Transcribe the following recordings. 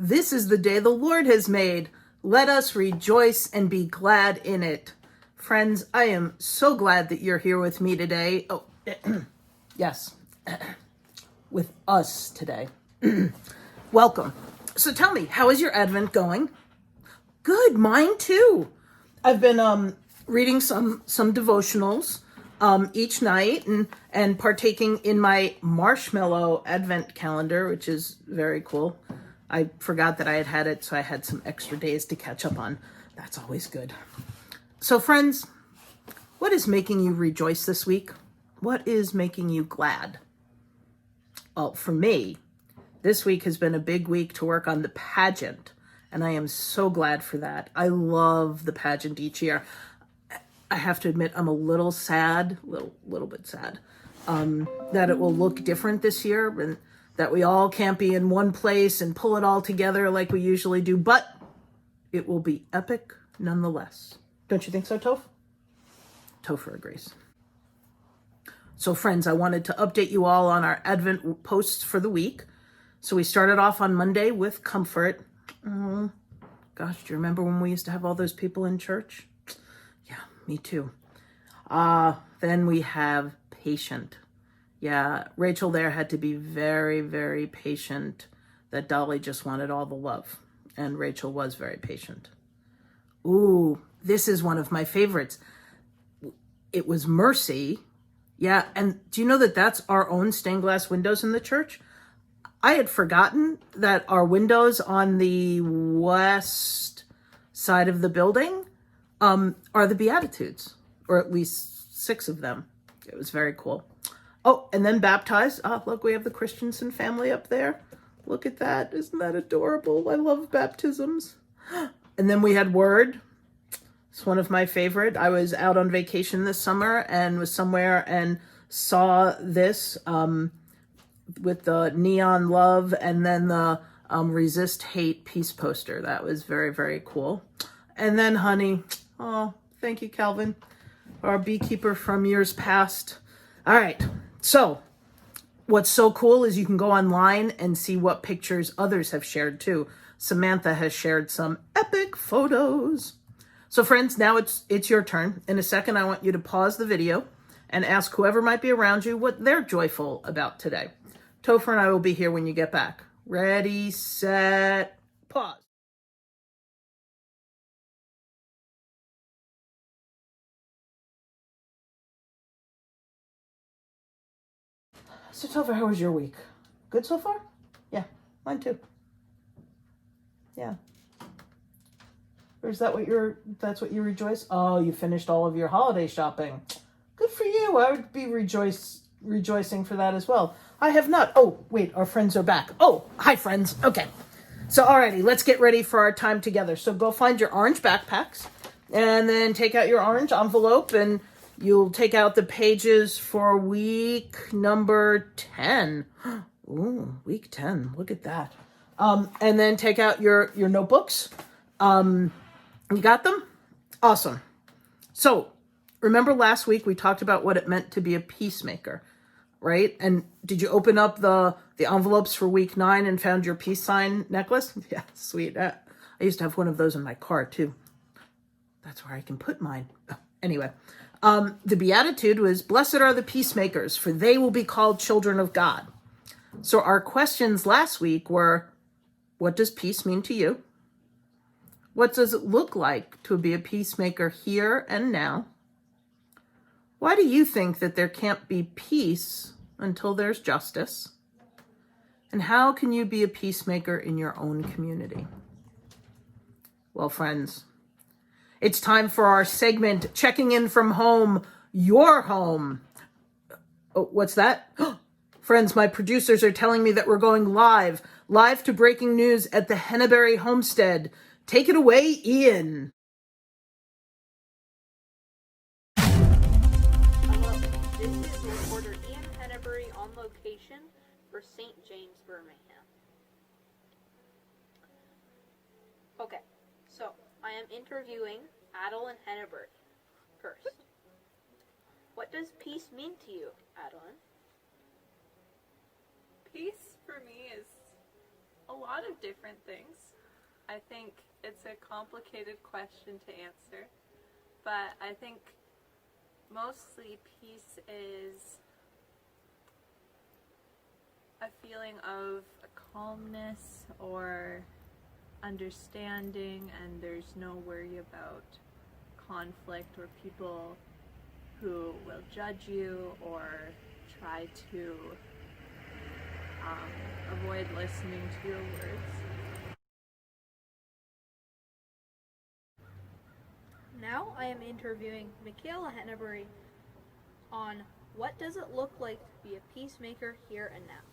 This is the day the Lord has made. Let us rejoice and be glad in it. Friends, I am so glad that you're here with me today. Oh, yes, with us today. Welcome. So tell me, how is your Advent going? Good, mine too. I've been reading some devotionals each night and partaking in my marshmallow Advent calendar, which is very cool. I forgot that I had it, so I had some extra days to catch up on. That's always good. So friends, what is making you rejoice this week? What is making you glad? Well, for me, this week has been a big week to work on the pageant, and I am so glad for that. I love the pageant each year. I have to admit, I'm a little sad, little bit sad, that it will look different this year and that we all can't be in one place and pull it all together like we usually do, but it will be epic nonetheless. Don't you think so, Toph? Topher agrees. So friends, I wanted to update you all on our Advent posts for the week. So we started off on Monday with comfort. Oh, gosh, do you remember when we used to have all those people in church? Yeah, me too. Then we have patient. Yeah, Rachel there had to be very, very patient. That Dolly just wanted all the love. And Rachel was very patient. Ooh, this is one of my favorites. It was mercy. Yeah, and do you know that that's our own stained glass windows in the church? I had forgotten that our windows on the west side of the building are the Beatitudes, or at least 6 of them. It was very cool. Oh, and then baptized. Oh, look, we have the Christensen family up there. Look at that. Isn't that adorable? I love baptisms. And then we had word. It's one of my favorite. I was out on vacation this summer and was somewhere and saw this with the neon love and then the resist hate peace poster. That was very, very cool. And then honey. Oh, thank you, Calvin, our beekeeper from years past. All right. So what's so cool is you can go online and see what pictures others have shared too. Samantha has shared some epic photos. So friends, now it's your turn. In a second, I want you to pause the video and ask whoever might be around you what they're joyful about today. Topher and I will be here when you get back. Ready, set, pause. So Topher, how was your week? Good so far? Yeah, mine too. Yeah. Or is that that's what you rejoice? Oh, you finished all of your holiday shopping. Good for you. I would be rejoicing for that as well. I have not. Oh, wait, our friends are back. Oh, hi friends. Okay. So alrighty, let's get ready for our time together. So go find your orange backpacks and then take out your orange envelope and you'll take out the pages for week number 10. Ooh, week 10. Look at that. And then take out your notebooks. You got them? Awesome. So remember last week we talked about what it meant to be a peacemaker, right? And did you open up the envelopes for week 9 and found your peace sign necklace? Yeah, sweet. I used to have one of those in my car too. That's where I can put mine. Oh, anyway, the Beatitude was, blessed are the peacemakers, for they will be called children of God. So our questions last week were, what does peace mean to you? What does it look like to be a peacemaker here and now? Why do you think that there can't be peace until there's justice? And how can you be a peacemaker in your own community? Well, friends, it's time for our segment, Checking In from Home, Your Home. Oh, what's that? Friends, my producers are telling me that we're going live to breaking news at the Henneberry Homestead. Take it away, Ian. Hello, this is reporter Ian Henneberry on location for St. James, Birmingham. Okay, so I am interviewing Adeline Henneberry first. What does peace mean to you, Adeline? Peace for me is A lot of different things. I think it's a complicated question to answer, but I think mostly peace is a feeling of calmness or understanding, and there's no worry about conflict or people who will judge you or try to avoid listening to your words. Now I am interviewing Michaela Hennebury on what does it look like to be a peacemaker here and now.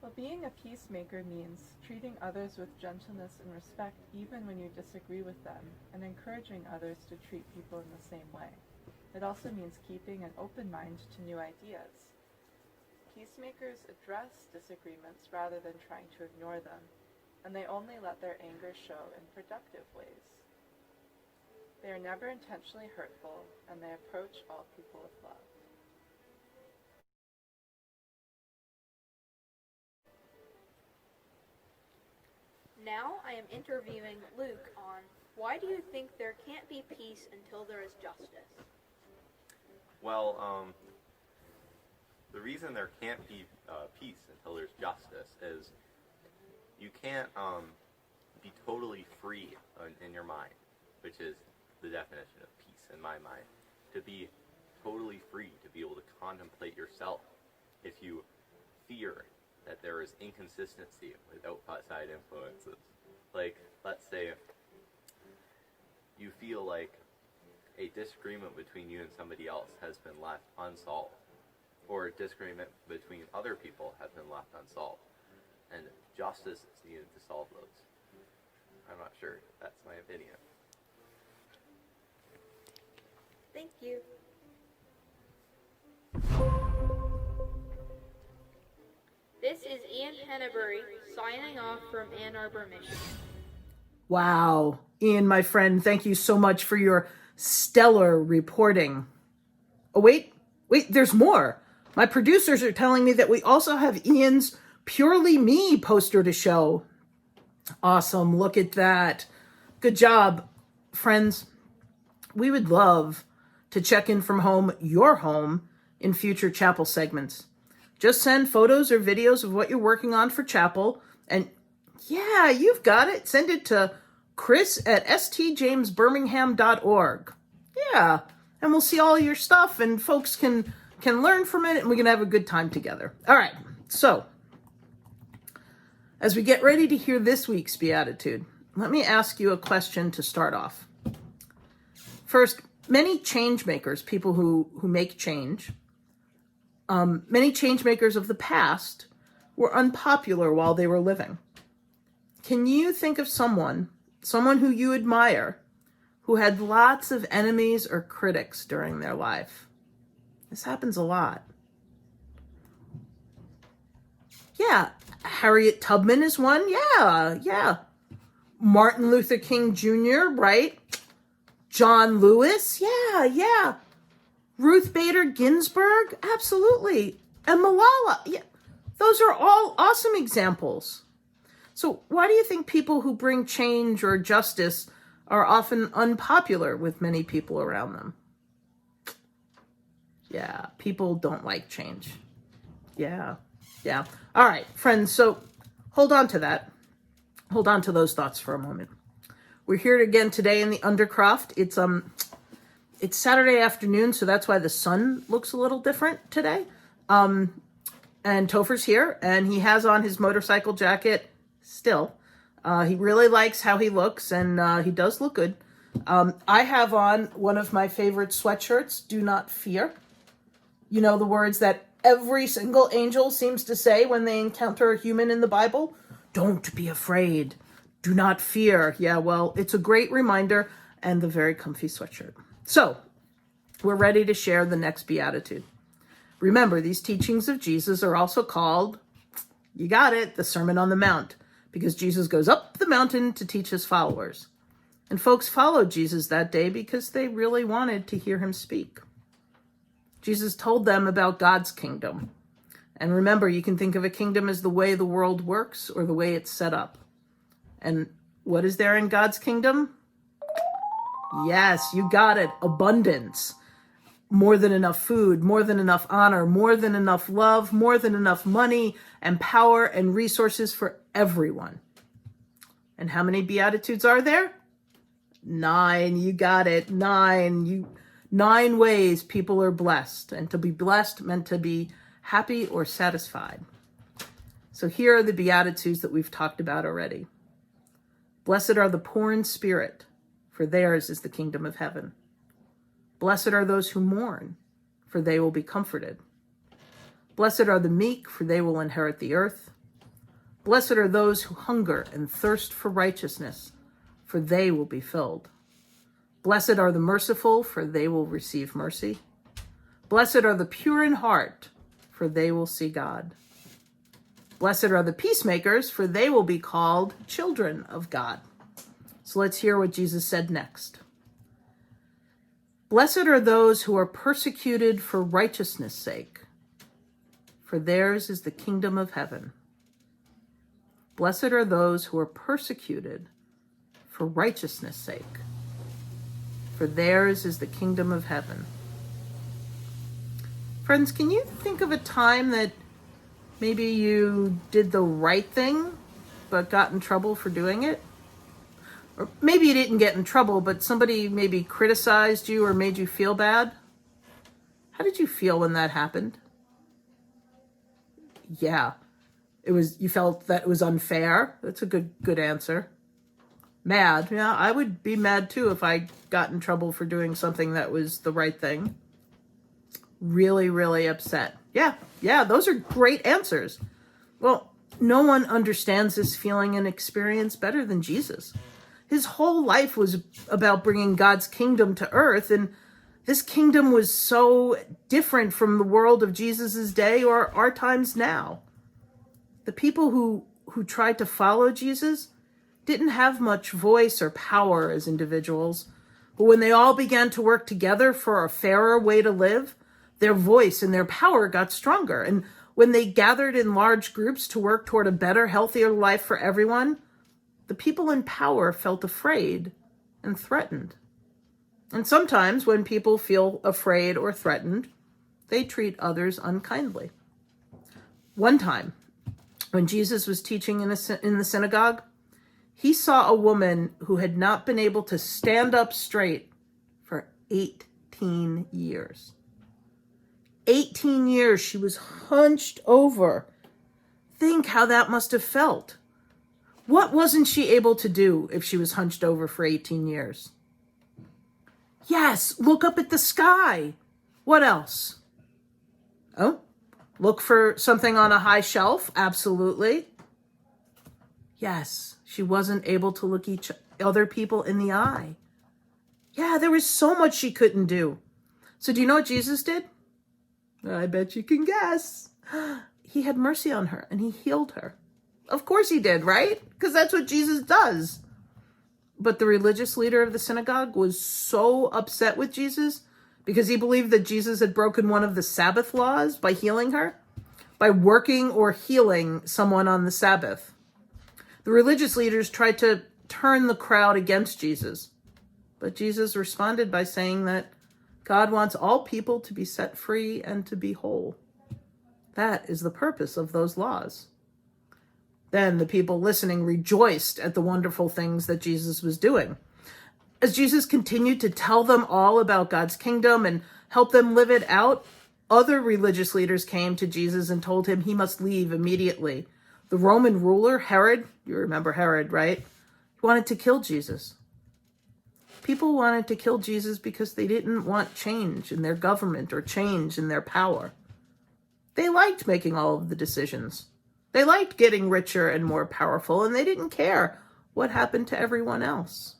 Well, being a peacemaker means treating others with gentleness and respect even when you disagree with them, and encouraging others to treat people in the same way. It also means keeping an open mind to new ideas. Peacemakers address disagreements rather than trying to ignore them, and they only let their anger show in productive ways. They are never intentionally hurtful, and they approach all people with love. Now I am interviewing Luke on why do you think there can't be peace until there is justice? Well, the reason there can't be peace until there's justice is you can't be totally free in your mind, which is the definition of peace in my mind. To be totally free, to be able to contemplate yourself. If you fear that there is inconsistency with outside influences, like, let's say you feel like a disagreement between you and somebody else has been left unsolved, or a disagreement between other people has been left unsolved, and justice is needed to solve those. I'm not sure. That's my opinion. Thank you. This is Ian Hennebury signing off from Ann Arbor, Michigan. Wow. Ian, my friend, thank you so much for your stellar reporting. Oh, wait, there's more. My producers are telling me that we also have Ian's Purely Me poster to show. Awesome. Look at that. Good job, friends. We would love to check in from home, your home, in future chapel segments. Just send photos or videos of what you're working on for chapel. And yeah, you've got it. Send it to chris@stjamesbirmingham.org. Yeah, and we'll see all your stuff, and folks can learn from it, and we can have a good time together. All right, so as we get ready to hear this week's Beatitude, let me ask you a question to start off. First, many change makers, people who make change, many change makers of the past were unpopular while they were living. Can you think of someone who you admire, who had lots of enemies or critics during their life? This happens a lot. Yeah, Harriet Tubman is one. Yeah. Martin Luther King Jr., right? John Lewis, yeah. Ruth Bader Ginsburg, absolutely. And Malala, yeah. Those are all awesome examples. So why do you think people who bring change or justice are often unpopular with many people around them? Yeah, people don't like change. Yeah. All right, friends, so hold on to that. Hold on to those thoughts for a moment. We're here again today in the Undercroft. It's Saturday afternoon, so that's why the sun looks a little different today. And Topher's here, and he has on his motorcycle jacket still. He really likes how he looks, and he does look good. I have on one of my favorite sweatshirts, Do Not Fear. You know the words that every single angel seems to say when they encounter a human in the Bible? Don't be afraid. Do not fear. Yeah, well, it's a great reminder and the very comfy sweatshirt. So, we're ready to share the next Beatitude. Remember, these teachings of Jesus are also called, you got it, the Sermon on the Mount, because Jesus goes up the mountain to teach his followers. And folks followed Jesus that day because they really wanted to hear him speak. Jesus told them about God's kingdom And remember, you can think of a kingdom as the way the world works or the way it's set up. And what is there in God's kingdom? Yes, you got it. Abundance. More than enough food, more than enough honor, more than enough love, more than enough money and power and resources for everyone. And how many Beatitudes are there? 9. You got it. 9. 9 ways people are blessed. And to be blessed meant to be happy or satisfied. So here are the Beatitudes that we've talked about already. Blessed are the poor in spirit, for theirs is the kingdom of heaven. Blessed are those who mourn, for they will be comforted. Blessed are the meek, for they will inherit the earth. Blessed are those who hunger and thirst for righteousness, for they will be filled. Blessed are the merciful, for they will receive mercy. Blessed are the pure in heart, for they will see God. Blessed are the peacemakers, for they will be called children of God. So let's hear what Jesus said next. Blessed are those who are persecuted for righteousness' sake, for theirs is the kingdom of heaven. Blessed are those who are persecuted for righteousness' sake, for theirs is the kingdom of heaven. Friends, can you think of a time that maybe you did the right thing, but got in trouble for doing it? Or maybe you didn't get in trouble, but somebody maybe criticized you or made you feel bad. How did you feel when that happened? Yeah, you felt that it was unfair. That's a good answer. Mad. Yeah, I would be mad too if I got in trouble for doing something that was the right thing. Really, really upset. Yeah, those are great answers. Well, no one understands this feeling and experience better than Jesus. His whole life was about bringing God's kingdom to earth, and this kingdom was so different from the world of Jesus's day or our times now. The people who tried to follow Jesus didn't have much voice or power as individuals, but when they all began to work together for a fairer way to live, their voice and their power got stronger. And when they gathered in large groups to work toward a better, healthier life for everyone, the people in power felt afraid and threatened. And sometimes when people feel afraid or threatened, they treat others unkindly. One time, when Jesus was teaching in the synagogue, he saw a woman who had not been able to stand up straight for 18 years. 18 years she was hunched over. Think how that must have felt. What wasn't she able to do if she was hunched over for 18 years? Yes, look up at the sky. What else? Oh, look for something on a high shelf? Absolutely. Yes, she wasn't able to look other people in the eye. Yeah, there was so much she couldn't do. So do you know what Jesus did? I bet you can guess. He had mercy on her and he healed her. Of course he did, right? Because that's what Jesus does. But the religious leader of the synagogue was so upset with Jesus because he believed that Jesus had broken one of the Sabbath laws by healing her, by working or healing someone on the Sabbath. The religious leaders tried to turn the crowd against Jesus, but Jesus responded by saying that God wants all people to be set free and to be whole. That is the purpose of those laws. Then the people listening rejoiced at the wonderful things that Jesus was doing. As Jesus continued to tell them all about God's kingdom and help them live it out, other religious leaders came to Jesus and told him he must leave immediately. The Roman ruler, Herod, you remember Herod, right? He wanted to kill Jesus. People wanted to kill Jesus because they didn't want change in their government or change in their power. They liked making all of the decisions. They liked getting richer and more powerful, and they didn't care what happened to everyone else.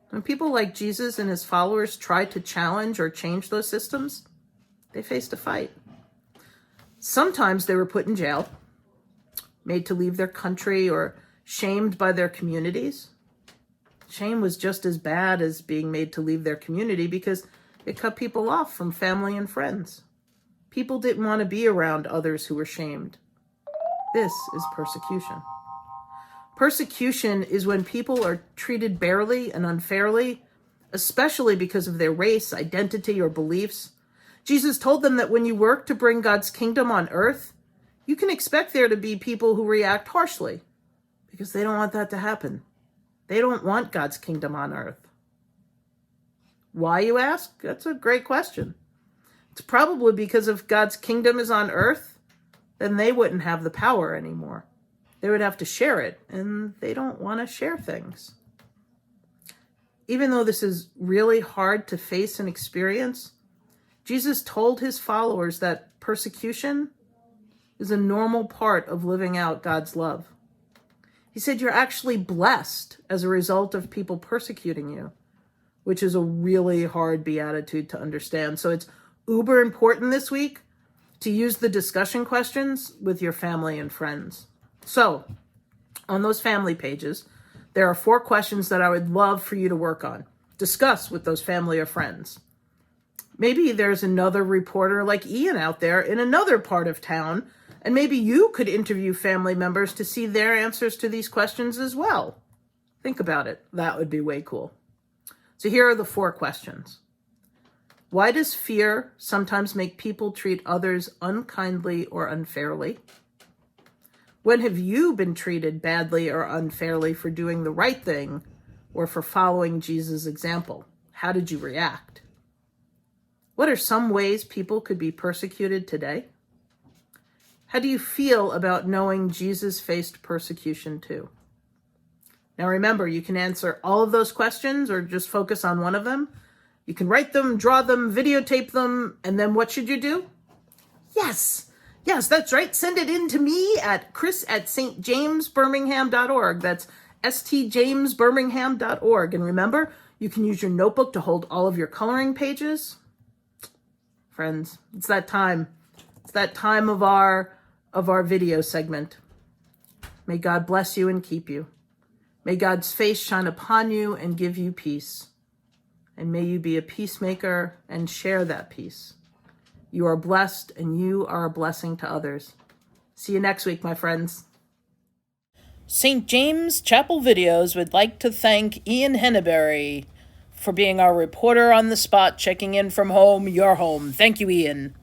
When people like Jesus and his followers tried to challenge or change those systems, they faced a fight. Sometimes they were put in jail, made to leave their country, or shamed by their communities. Shame was just as bad as being made to leave their community because it cut people off from family and friends. People didn't want to be around others who were shamed. This is persecution. Persecution is when people are treated barely and unfairly, especially because of their race, identity, or beliefs. Jesus told them that when you work to bring God's kingdom on earth, you can expect there to be people who react harshly because they don't want that to happen. They don't want God's kingdom on earth. Why, you ask? That's a great question. It's probably because if God's kingdom is on earth, then they wouldn't have the power anymore. They would have to share it, and they don't want to share things. Even though this is really hard to face and experience, Jesus told his followers that persecution is a normal part of living out God's love. He said you're actually blessed as a result of people persecuting you, which is a really hard beatitude to understand. So it's uber important this week to use the discussion questions with your family and friends. So on those family pages, there are 4 questions that I would love for you to work on. Discuss with those family or friends. Maybe there's another reporter like Ian out there in another part of town, and maybe you could interview family members to see their answers to these questions as well. Think about it. That would be way cool. So here are the 4 questions. Why does fear sometimes make people treat others unkindly or unfairly? When have you been treated badly or unfairly for doing the right thing or for following Jesus' example? How did you react? What are some ways people could be persecuted today? How do you feel about knowing Jesus faced persecution too? Now remember, you can answer all of those questions or just focus on one of them. You can write them, draw them, videotape them, and then what should you do? Yes, that's right. Send it in to me at chris@stjamesbirmingham.org. That's stjamesbirmingham.org. And remember, you can use your notebook to hold all of your coloring pages. Friends, it's that time. It's that time of our video segment. May God bless you and keep you. May God's face shine upon you and give you peace. And may you be a peacemaker and share that peace. You are blessed and you are a blessing to others. See you next week, my friends. St. James Chapel Videos would like to thank Ian Henneberry for being our reporter on the spot, checking in from home, your home. Thank you, Ian.